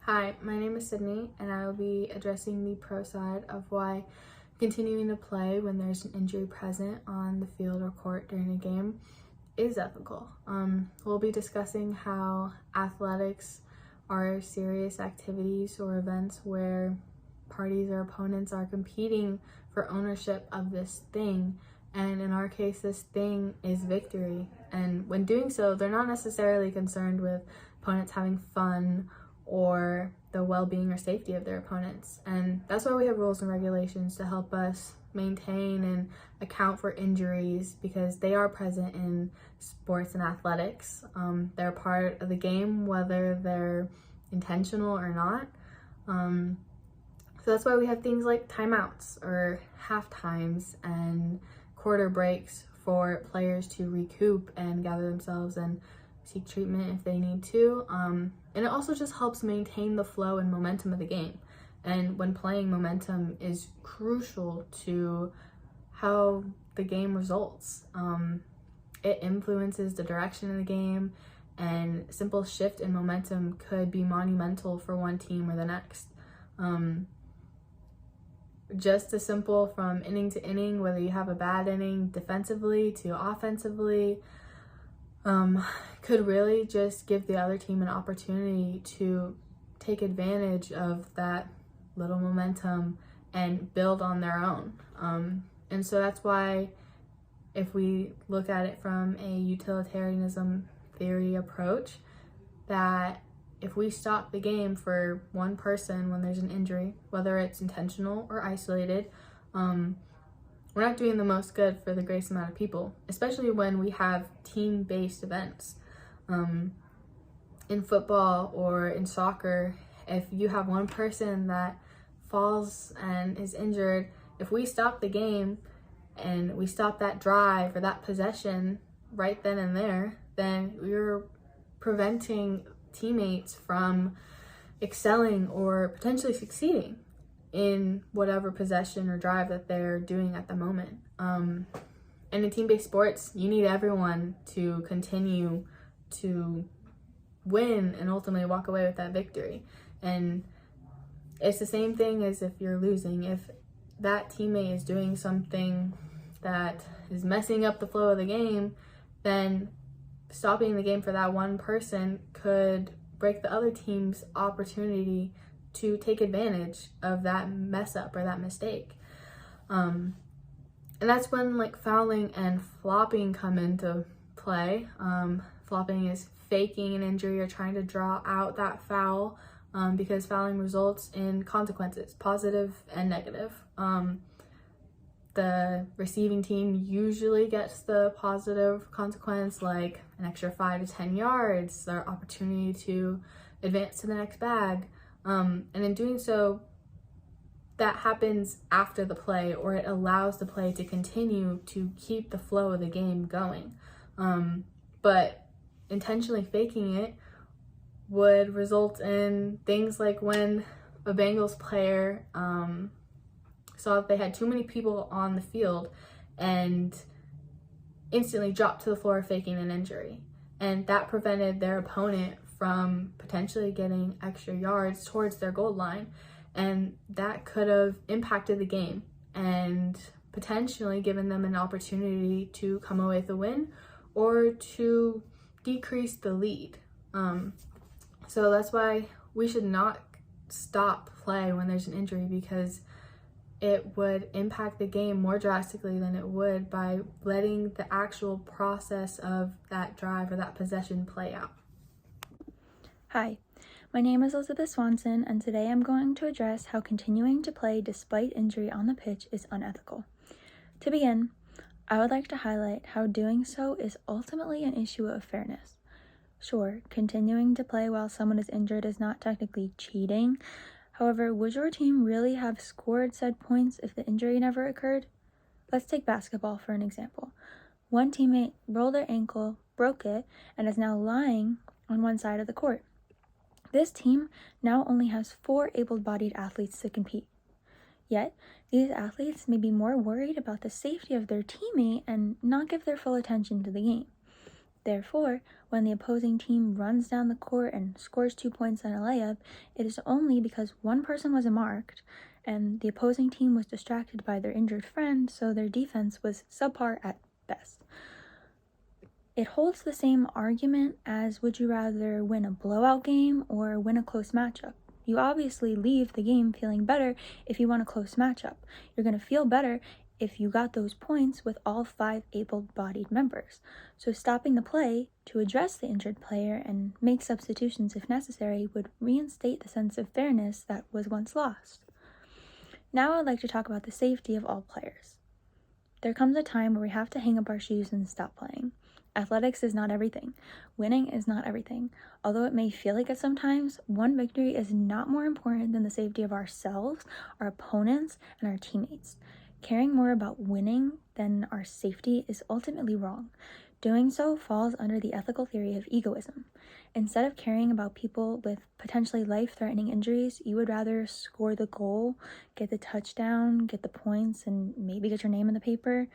Hi, my name is Sydnee, and I will be addressing the pro side of why continuing to play when there's an injury present on the field or court during a game is ethical. We'll be discussing how athletics are serious activities or events where parties or opponents are competing for ownership of this thing, and in our case, this thing is victory. And when doing so, they're not necessarily concerned with opponents having fun or the well-being or safety of their opponents. And that's why we have rules and regulations to help us maintain and account for injuries, because they are present in sports and athletics. They're part of the game, whether they're intentional or not. So that's why we have things like timeouts or half times and quarter breaks for players to recoup and gather themselves and seek treatment if they need to. And it also just helps maintain the flow and momentum of the game. And when playing, momentum is crucial to how the game results. It influences the direction of the game, and a simple shift in momentum could be monumental for one team or the next. Just as simple from inning to inning, whether you have a bad inning defensively to offensively, could really just give the other team an opportunity to take advantage of that little momentum and build on their own. And so that's why, if we look at it from a utilitarianism theory approach, that if we stop the game for one person when there's an injury, whether it's intentional or isolated, we're not doing the most good for the greatest amount of people, especially when we have team-based events. In football or in soccer, if you have one person that falls and is injured, if we stop the game and we stop that drive or that possession right then and there, then we're preventing teammates from excelling or potentially succeeding in whatever possession or drive that they're doing at the moment. And in team-based sports, you need everyone to continue to win and ultimately walk away with that victory. And it's the same thing as if you're losing. If that teammate is doing something that is messing up the flow of the game, then stopping the game for that one person could break the other team's opportunity to take advantage of that mess up or that mistake. And that's when fouling and flopping come into play. Flopping is faking an injury or trying to draw out that foul, because fouling results in consequences, positive and negative. The receiving team usually gets the positive consequence, like an extra 5 to 10 yards, their opportunity to advance to the next bag. And in doing so, that happens after the play, or it allows the play to continue to keep the flow of the game going. But intentionally faking it would result in things like when a Bengals player saw that they had too many people on the field and instantly dropped to the floor faking an injury. And that prevented their opponent from potentially getting extra yards towards their goal line. And that could have impacted the game and potentially given them an opportunity to come away with a win or to decrease the lead. So that's why we should not stop play when there's an injury, because it would impact the game more drastically than it would by letting the actual process of that drive or that possession play out. Hi, my name is Elizabeth Swanson, and today I'm going to address how continuing to play despite injury on the pitch is unethical. To begin, I would like to highlight how doing so is ultimately an issue of fairness. Sure, continuing to play while someone is injured is not technically cheating. However, would your team really have scored said points if the injury never occurred? Let's take basketball for an example. One teammate rolled their ankle, broke it, and is now lying on one side of the court. This team now only has 4 able-bodied athletes to compete. Yet, these athletes may be more worried about the safety of their teammate and not give their full attention to the game. Therefore, when the opposing team runs down the court and scores 2 points on a layup, it is only because one person wasn't marked and the opposing team was distracted by their injured friend, so their defense was subpar at best. It holds the same argument as would you rather win a blowout game or win a close matchup. You obviously leave the game feeling better if you won a close matchup. You're going to feel better if you got those points with all 5 able-bodied members. So stopping the play to address the injured player and make substitutions if necessary would reinstate the sense of fairness that was once lost. Now I'd like to talk about the safety of all players. There comes a time where we have to hang up our shoes and stop playing. Athletics is not everything. Winning is not everything. Although it may feel like it sometimes, one victory is not more important than the safety of ourselves, our opponents, and our teammates. Caring more about winning than our safety is ultimately wrong. Doing so falls under the ethical theory of egoism. Instead of caring about people with potentially life-threatening injuries, you would rather score the goal, get the touchdown, get the points, and maybe get your name in the paper.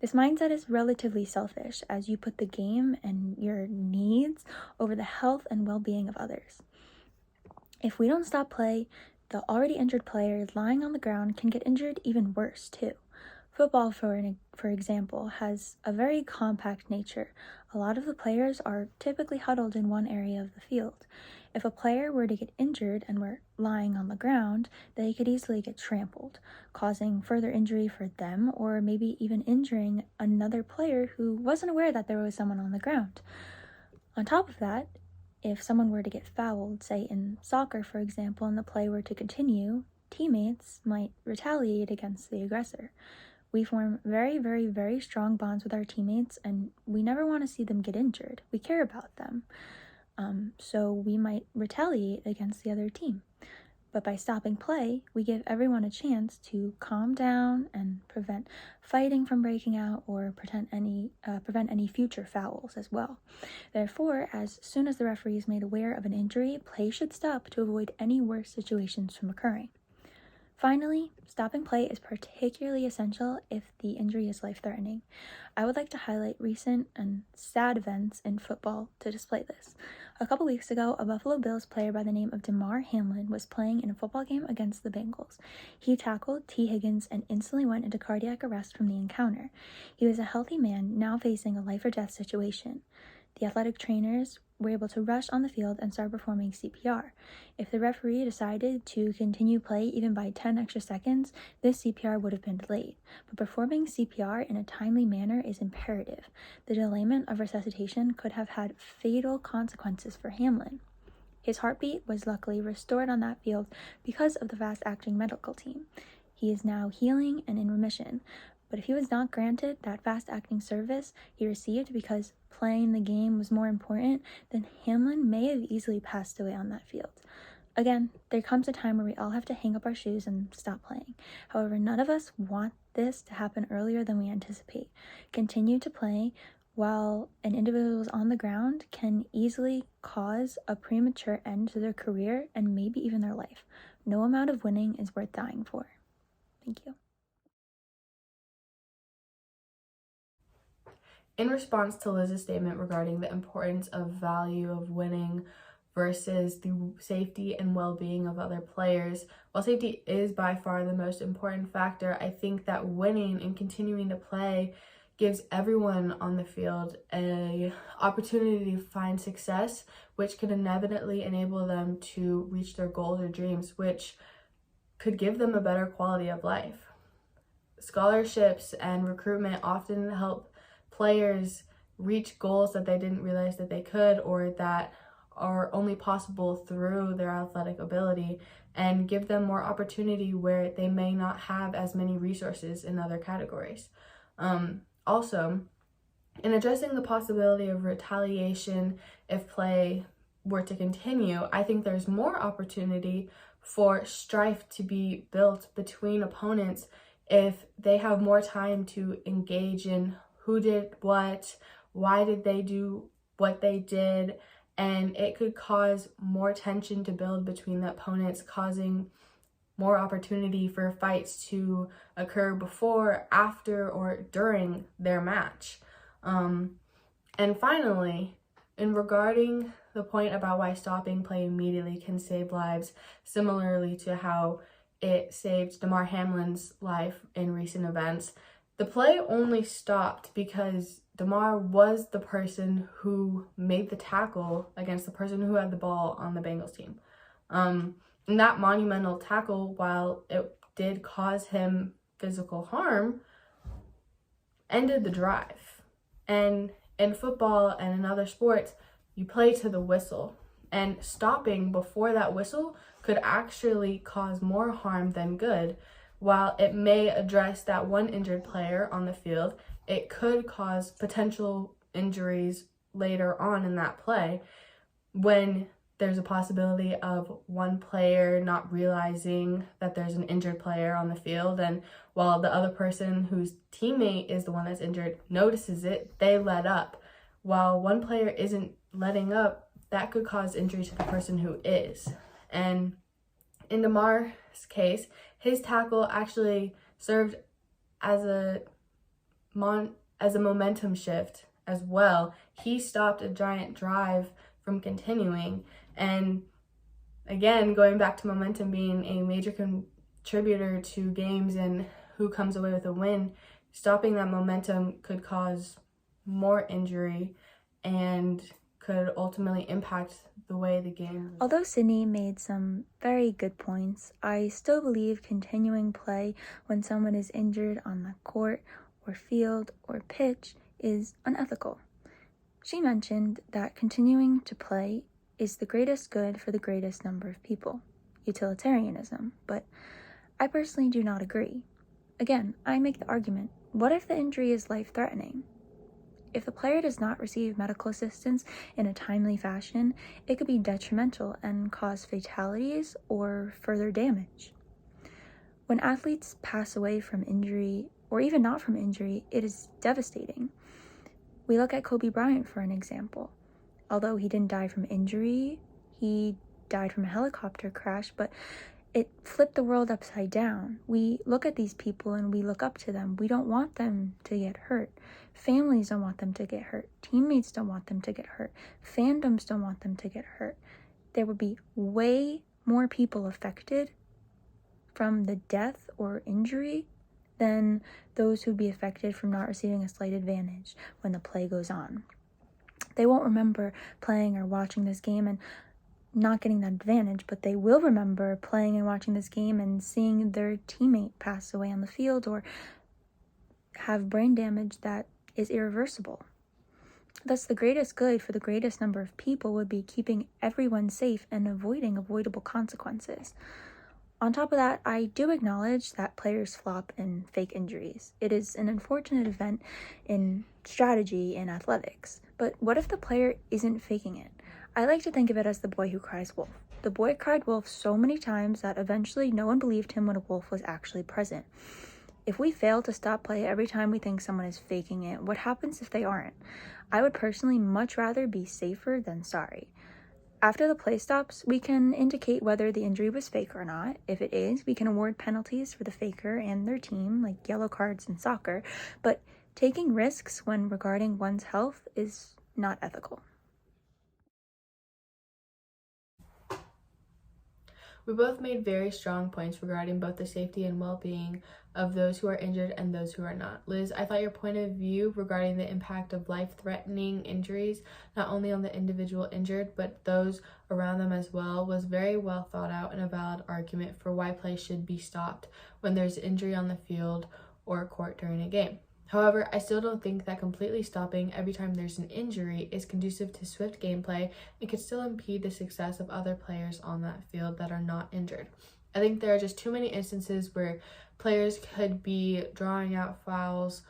This mindset is relatively selfish, as you put the game and your needs over the health and well-being of others. If we don't stop play, the already injured player lying on the ground can get injured even worse, too. Football, for example, has a very compact nature. A lot of the players are typically huddled in one area of the field. If a player were to get injured and were lying on the ground, they could easily get trampled, causing further injury for them or maybe even injuring another player who wasn't aware that there was someone on the ground. On top of that, if someone were to get fouled, say in soccer, for example, and the play were to continue, teammates might retaliate against the aggressor. We form very, very, very strong bonds with our teammates, and we never want to see them get injured. We care about them. So we might retaliate against the other team. But by stopping play, we give everyone a chance to calm down and prevent fighting from breaking out or prevent any future fouls as well. Therefore, as soon as the referee is made aware of an injury, play should stop to avoid any worse situations from occurring. Finally, stopping play is particularly essential if the injury is life-threatening. I would like to highlight recent and sad events in football to display this. A couple weeks ago, a Buffalo Bills player by the name of Damar Hamlin was playing in a football game against the Bengals. He tackled T. Higgins and instantly went into cardiac arrest from the encounter. He was a healthy man now facing a life-or-death situation. The athletic trainers were able to rush on the field and start performing CPR. If the referee decided to continue play even by 10 extra seconds, this CPR would have been delayed. But performing CPR in a timely manner is imperative. The delayment of resuscitation could have had fatal consequences for Hamlin. His heartbeat was luckily restored on that field because of the fast-acting medical team. He is now healing and in remission. But if he was not granted that fast-acting service he received because playing the game was more important, then Hamlin may have easily passed away on that field. Again, there comes a time where we all have to hang up our shoes and stop playing. However, none of us want this to happen earlier than we anticipate. Continue to play while an individual is on the ground can easily cause a premature end to their career and maybe even their life. No amount of winning is worth dying for. Thank you. In response to Liz's statement regarding the importance of value of winning versus the safety and well-being of other players, while safety is by far the most important factor, I think that winning and continuing to play gives everyone on the field an opportunity to find success, which could inevitably enable them to reach their goals or dreams, which could give them a better quality of life. Scholarships and recruitment often help players reach goals that they didn't realize that they could, or that are only possible through their athletic ability, and give them more opportunity where they may not have as many resources in other categories. Also, in addressing the possibility of retaliation if play were to continue, I think there's more opportunity for strife to be built between opponents if they have more time to engage in who did what, why did they do what they did, and it could cause more tension to build between the opponents, causing more opportunity for fights to occur before, after, or during their match. And finally, in regarding the point about why stopping play immediately can save lives, similarly to how it saved Damar Hamlin's life in recent events, the play only stopped because Damar was the person who made the tackle against the person who had the ball on the Bengals team. And that monumental tackle, while it did cause him physical harm, ended the drive. And in football and in other sports, you play to the whistle. And stopping before that whistle could actually cause more harm than good. While it may address that one injured player on the field, it could cause potential injuries later on in that play when there's a possibility of one player not realizing that there's an injured player on the field, and while the other person whose teammate is the one that's injured notices it, they let up. While one player isn't letting up, that could cause injury to the person who is. And in Damar's case, his tackle actually served as a momentum shift as well. He stopped a giant drive from continuing. And again, going back to momentum being a major contributor to games and who comes away with a win, stopping that momentum could cause more injury and could ultimately impact the way the game. Although Sydnee made some very good points, I still believe continuing play when someone is injured on the court or field or pitch is unethical. She mentioned that continuing to play is the greatest good for the greatest number of people, utilitarianism, but I personally do not agree. Again, I make the argument, what if the injury is life-threatening? If the player does not receive medical assistance in a timely fashion, it could be detrimental and cause fatalities or further damage. When athletes pass away from injury, or even not from injury, it is devastating. We look at Kobe Bryant for an example. Although he didn't die from injury, he died from a helicopter crash, but it flipped the world upside down. We look at these people and we look up to them. We don't want them to get hurt. Families don't want them to get hurt. Teammates don't want them to get hurt. Fandoms don't want them to get hurt. There would be way more people affected from the death or injury than those who'd be affected from not receiving a slight advantage when the play goes on. They won't remember playing or watching this game and not getting that advantage, but they will remember playing and watching this game and seeing their teammate pass away on the field or have brain damage that is irreversible. Thus, the greatest good for the greatest number of people would be keeping everyone safe and avoiding avoidable consequences. On top of that, I do acknowledge that players flop in fake injuries. It is an unfortunate event in strategy in athletics. But what if the player isn't faking it? I like to think of it as the boy who cries wolf. The boy cried wolf so many times that eventually no one believed him when a wolf was actually present. If we fail to stop play every time we think someone is faking it, what happens if they aren't? I would personally much rather be safer than sorry. After the play stops, we can indicate whether the injury was fake or not. If it is, we can award penalties for the faker and their team, like yellow cards in soccer, but taking risks when regarding one's health is not ethical. We both made very strong points regarding both the safety and well-being of those who are injured and those who are not. Liz, I thought your point of view regarding the impact of life-threatening injuries, not only on the individual injured, but those around them as well, was very well thought out and a valid argument for why play should be stopped when there's injury on the field or court during a game. However, I still don't think that completely stopping every time there's an injury is conducive to swift gameplay and could still impede the success of other players on that field that are not injured. I think there are just too many instances where players could be drawing out fouls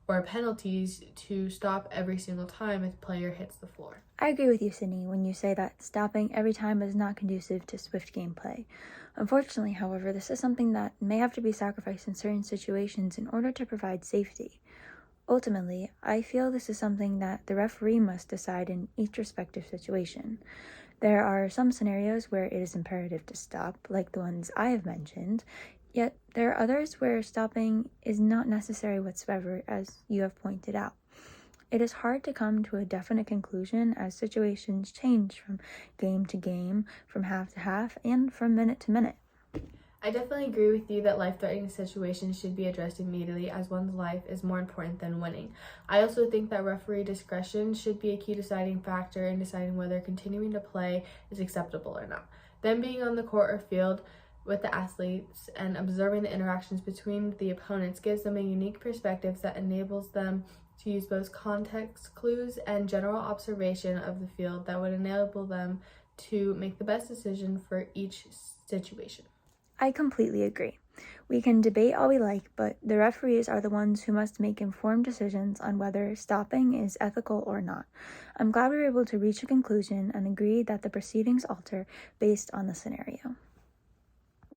or penalties to stop every single time a player hits the floor. I agree with you, Sydnee, when you say that stopping every time is not conducive to swift gameplay. Unfortunately, however, this is something that may have to be sacrificed in certain situations in order to provide safety. Ultimately, I feel this is something that the referee must decide in each respective situation. There are some scenarios where it is imperative to stop, like the ones I have mentioned, yet there are others where stopping is not necessary whatsoever, as you have pointed out. It is hard to come to a definite conclusion as situations change from game to game, from half to half, and from minute to minute. I definitely agree with you that life-threatening situations should be addressed immediately, as one's life is more important than winning. I also think that referee discretion should be a key deciding factor in deciding whether continuing to play is acceptable or not. Then being on the court or field with the athletes and observing the interactions between the opponents gives them a unique perspective that enables them to use both context clues and general observation of the field that would enable them to make the best decision for each situation. I completely agree. We can debate all we like, but the referees are the ones who must make informed decisions on whether stopping is ethical or not. I'm glad we were able to reach a conclusion and agree that the proceedings alter based on the scenario.